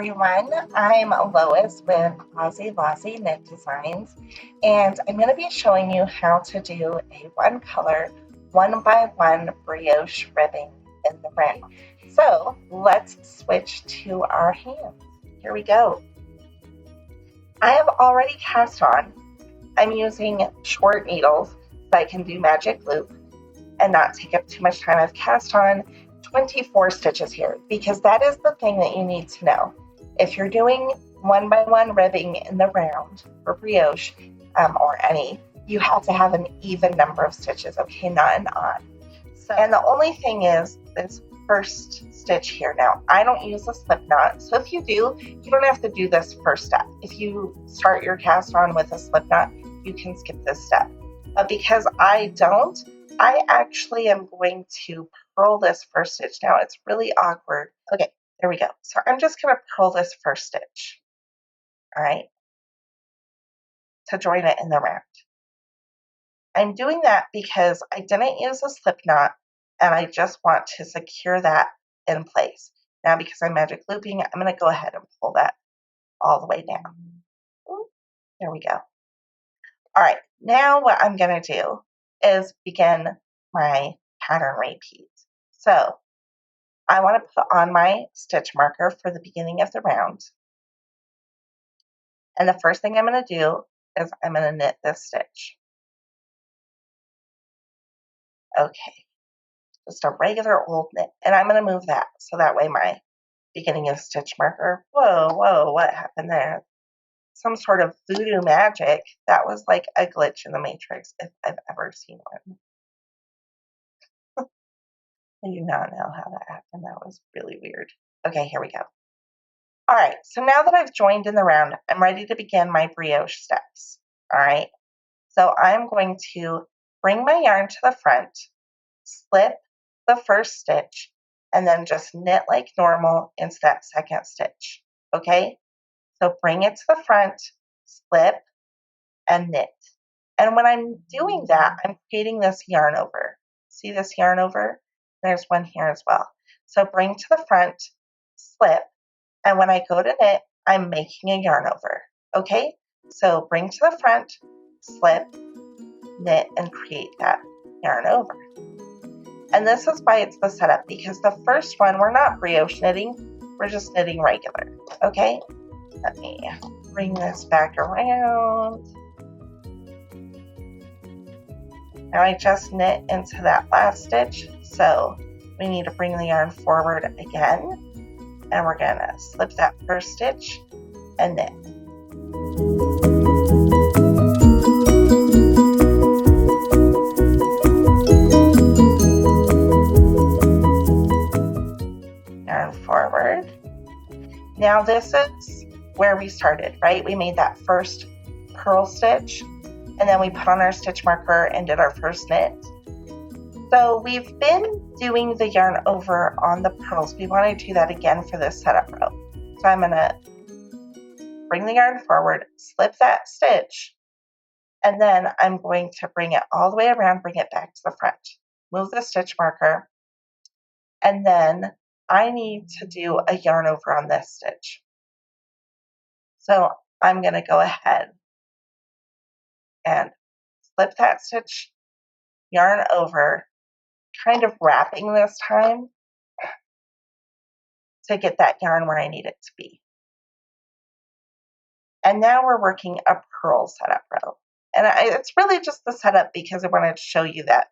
everyone. I'm Lois with Aussie Lozzie Knit Designs, and I'm going to be showing you how to do a one color, one by one brioche ribbing in the round. So let's switch to our hands. Here we go. I have already cast on. I'm using short needles so I can do magic loop and not take up too much time. I've cast on 24 stitches here because that is the thing that you need to know. If you're doing one by one ribbing in the round for brioche or any, you have to have an even number of stitches, okay, not an odd. So, and the only thing is this first stitch here. Now, I don't use a slip knot, so if you do, you don't have to do this first step. If you start your cast on with a slip knot, you can skip this step. But because I don't, I actually am going to purl this first stitch. Now it's really awkward. Okay, there we go. So I'm just going to purl this first stitch, all right, to join it in the round. I'm doing that because I didn't use a slip knot and I just want to secure that in place. Now because I'm magic looping, I'm going to go ahead and pull that all the way down. Ooh, there we go. All right, now what I'm going to do is begin my pattern repeat. So I want to put on my stitch marker for the beginning of the round. And the first thing I'm going to do is I'm going to knit this stitch. Okay, just a regular old knit. And I'm going to move that so that way my beginning of stitch marker, whoa, what happened there? Some sort of voodoo magic. That was like a glitch in the Matrix if I've ever seen one. I do not know how that happened. That was really weird. Okay, here we go. All right, so now that I've joined in the round, I'm ready to begin my brioche steps. All right, so I'm going to bring my yarn to the front, slip the first stitch, and then just knit like normal into that second stitch. Okay, so bring it to the front, slip, and knit. And when I'm doing that, I'm creating this yarn over. See this yarn over? There's one here as well. So bring to the front, slip, and when I go to knit, I'm making a yarn over. Okay? So bring to the front, slip, knit, and create that yarn over. And this is why it's the setup, because the first one, we're not brioche knitting, we're just knitting regular. Okay? Let me bring this back around. Now I just knit into that last stitch, so we need to bring the yarn forward again, and we're going to slip that first stitch and knit. Yarn forward. Now this is where we started, right? We made that first purl stitch, and then we put on our stitch marker and did our first knit. So we've been doing the yarn over on the purls. We want to do that again for this setup row. So I'm going to bring the yarn forward, slip that stitch, and then I'm going to bring it all the way around, bring it back to the front. Move the stitch marker, and then I need to do a yarn over on this stitch. So I'm going to go ahead and slip that stitch, yarn over, kind of wrapping this time to get that yarn where I need it to be. And now we're working a purl setup row. And it's really just the setup because I wanted to show you that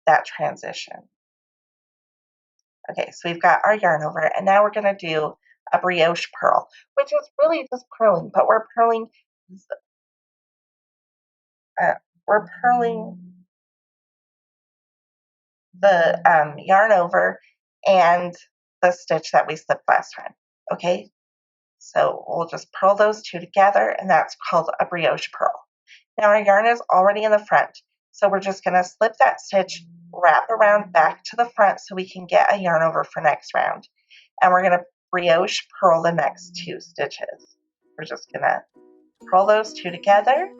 that transition. Okay, so we've got our yarn over, and now we're going to do a brioche purl, which is really just purling, but we're purling the yarn over and the stitch that we slipped last time. Okay, so we'll just purl those two together, and that's called a brioche purl. Now our yarn is already in the front, so we're just going to slip that stitch, wrap around back to the front so we can get a yarn over for next round. And we're going to brioche purl the next two stitches. We're just going to purl those two together.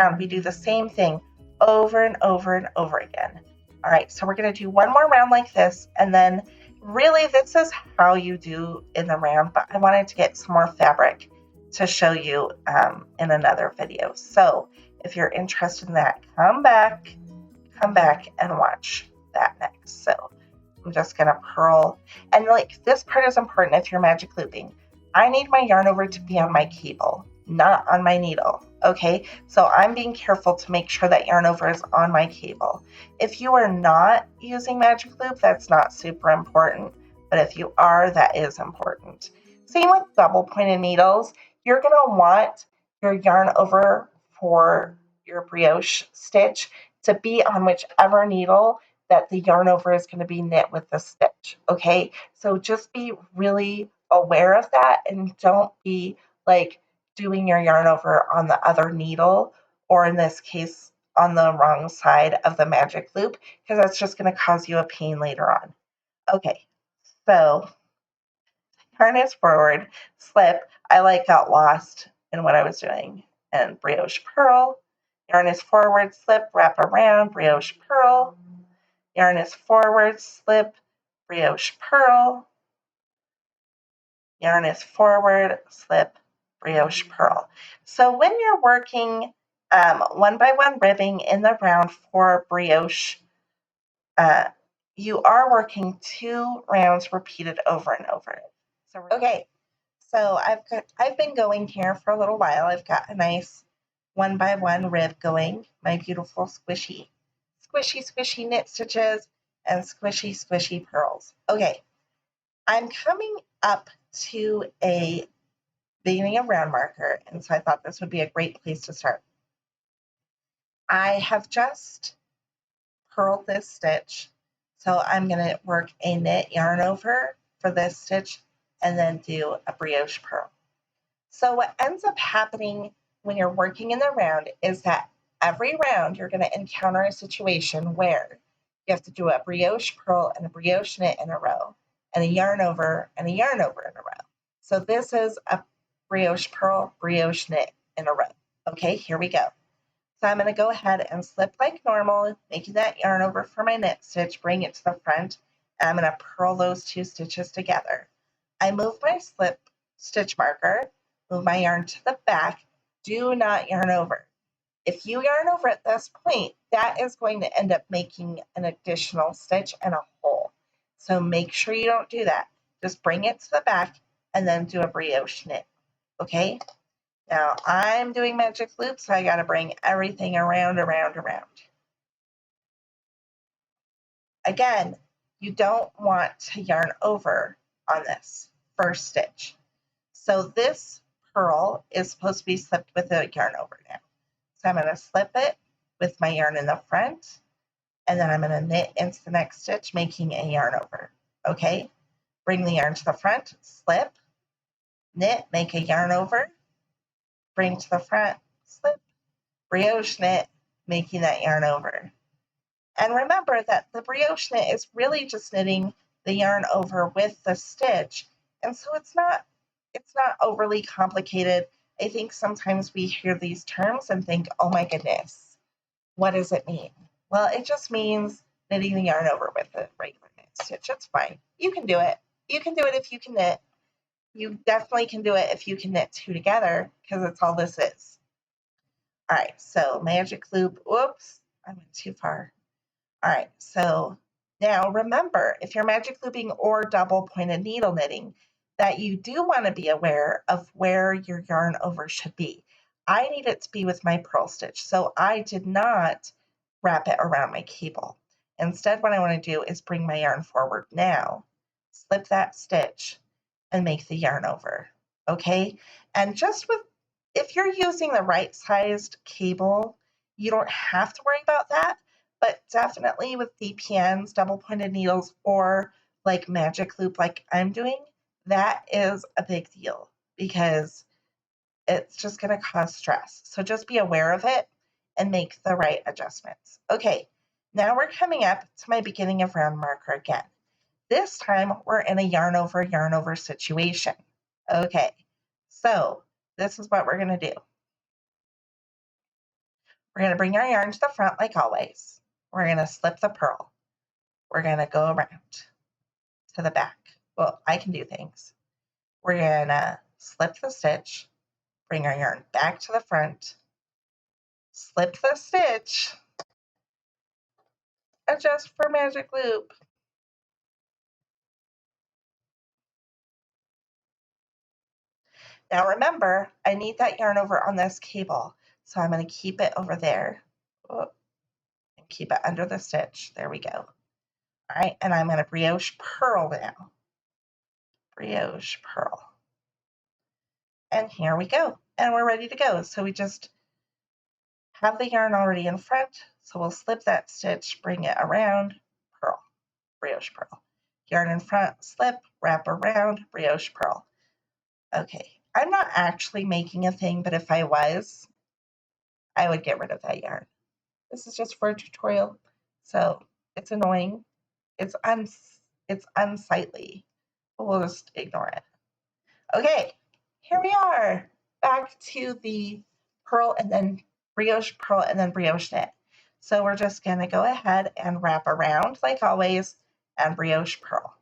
round, we do the same thing over and over and over again. All right, so we're going to do one more round like this, and then really this is how you do in the round, but I wanted to get some more fabric to show you in another video. So if you're interested in that, come back and watch that next. So I'm just gonna purl, and like this part is important if you're magic looping. I need my yarn over to be on my cable, not on my needle. Okay, so I'm being careful to make sure that yarn over is on my cable. If you are not using magic loop, that's not super important, but if you are, that is important. Same with double pointed needles. You're gonna want your yarn over for your brioche stitch to be on whichever needle that the yarn over is going to be knit with the stitch. Okay, so just be really aware of that and don't be like doing your yarn over on the other needle, or in this case on the wrong side of the magic loop, because that's just going to cause you a pain later on. Okay, so harness forward, slip. I like got lost in what I was doing. And brioche purl, yarn is forward, slip, wrap around, brioche purl, yarn is forward, slip, brioche purl, yarn is forward, slip, brioche purl. So when you're working one by one ribbing in the round for brioche, you are working 2 rounds repeated over and over. So okay, so I've been going here for a little while. I've got a nice one by one rib going, my beautiful squishy knit stitches and squishy purls. Okay, I'm coming up to a beginning of round marker, and so I thought this would be a great place to start. I have just purled this stitch, so I'm going to work a knit yarn over for this stitch and then do a brioche purl. So what ends up happening when you're working in the round is that every round you're going to encounter a situation where you have to do a brioche purl and a brioche knit in a row, and a yarn over and a yarn over in a row. So this is a brioche purl, brioche knit in a row. Okay, here we go. So I'm going to go ahead and slip like normal, making that yarn over for my knit stitch, bring it to the front, and I'm going to purl those 2 stitches together. I move my slip stitch marker, move my yarn to the back, do not yarn over. If you yarn over at this point, that is going to end up making an additional stitch and a hole. So make sure you don't do that. Just bring it to the back and then do a brioche knit. Okay? Now I'm doing magic loops, so I got to bring everything around. Again, you don't want to yarn over on this first stitch. So this purl is supposed to be slipped with a yarn over now. So I'm going to slip it with my yarn in the front, and then I'm going to knit into the next stitch, making a yarn over. Okay, bring the yarn to the front, slip, knit, make a yarn over, bring to the front, slip, brioche knit, making that yarn over. And remember that the brioche knit is really just knitting the yarn over with the stitch, and so it's not overly complicated. I think sometimes we hear these terms and think, oh my goodness, what does it mean? Well, it just means knitting the yarn over with a regular knit stitch. It's fine. You can do it. You can do it if you can knit. You definitely can do it if you can knit 2 together, because that's all this is. All right, so magic loop. Whoops, I went too far. All right, so now remember, if you're magic looping or double pointed needle knitting, that you do want to be aware of where your yarn over should be. I need it to be with my purl stitch, so I did not wrap it around my cable. Instead, what I want to do is bring my yarn forward now, slip that stitch, and make the yarn over, okay? And just with, if you're using the right sized cable, you don't have to worry about that, but definitely with DPNs, double pointed needles, or like magic loop like I'm doing, that is a big deal because it's just going to cause stress. So just be aware of it and make the right adjustments. Okay, now we're coming up to my beginning of round marker again. This time we're in a yarn over situation. Okay, so this is what we're going to do. We're going to bring our yarn to the front like always. We're going to slip the purl. We're going to go around to the back. Well, I can do things. We're going to slip the stitch, bring our yarn back to the front, slip the stitch, adjust for magic loop. Now remember, I need that yarn over on this cable, so I'm going to keep it over there. Oh, and keep it under the stitch. There we go. All right, and I'm going to brioche purl now. Brioche purl. And here we go. And we're ready to go. So we just have the yarn already in front. So we'll slip that stitch, bring it around, purl, brioche purl. Yarn in front, slip, wrap around, brioche purl. Okay, I'm not actually making a thing, but if I was, I would get rid of that yarn. This is just for a tutorial, so it's annoying. It's unsightly, but we'll just ignore it. Okay, here we are, back to the purl and then brioche purl and then brioche knit. So we're just going to go ahead and wrap around like always and brioche purl.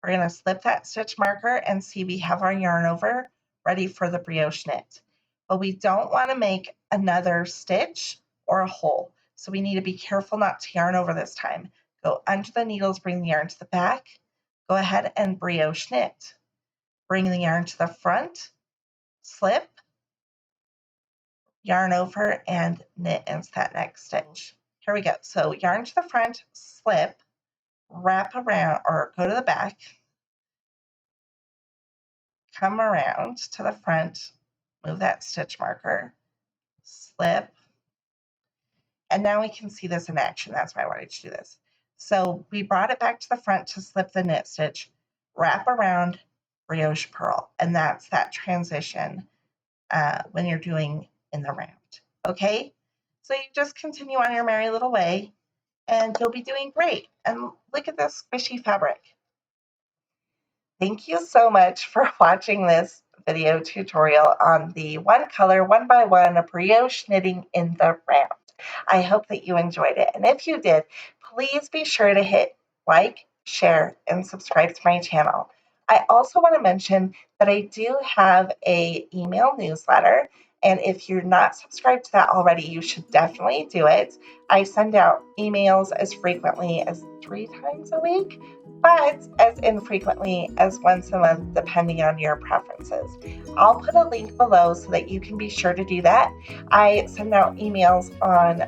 We're going to slip that stitch marker and see we have our yarn over ready for the brioche knit. But we don't want to make another stitch or a hole. So we need to be careful not to yarn over this time. Go under the needles, bring the yarn to the back. Go ahead and brioche knit. Bring the yarn to the front, slip, yarn over, and knit into that next stitch. Here we go. So yarn to the front, slip, wrap around, or go to the back, come around to the front, move that stitch marker, slip, and now we can see this in action. That's why I wanted to do this. So we brought it back to the front to slip the knit stitch, wrap around, brioche purl, and that's that transition when you're doing in the round. Okay, so you just continue on your merry little way and you'll be doing great. And look at this squishy fabric. Thank you so much for watching this video tutorial on the one color, one by one brioche knitting in the round. I hope that you enjoyed it. And if you did, please be sure to hit like, share, and subscribe to my channel. I also want to mention that I do have an email newsletter. And if you're not subscribed to that already, you should definitely do it. I send out emails as frequently as 3 times a week, but as infrequently as once a month, depending on your preferences. I'll put a link below so that you can be sure to do that. I send out emails on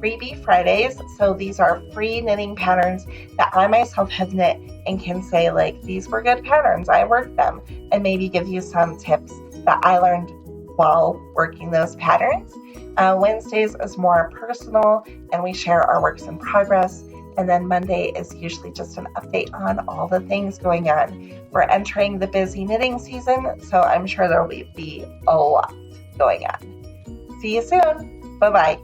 Freebie Fridays. So these are free knitting patterns that I myself have knit and can say, like, these were good patterns, I worked them, and maybe give you some tips that I learned while working those patterns. Wednesdays is more personal and we share our works in progress. And then Monday is usually just an update on all the things going on. We're entering the busy knitting season, so I'm sure there will be a lot going on. See you soon. Bye-bye.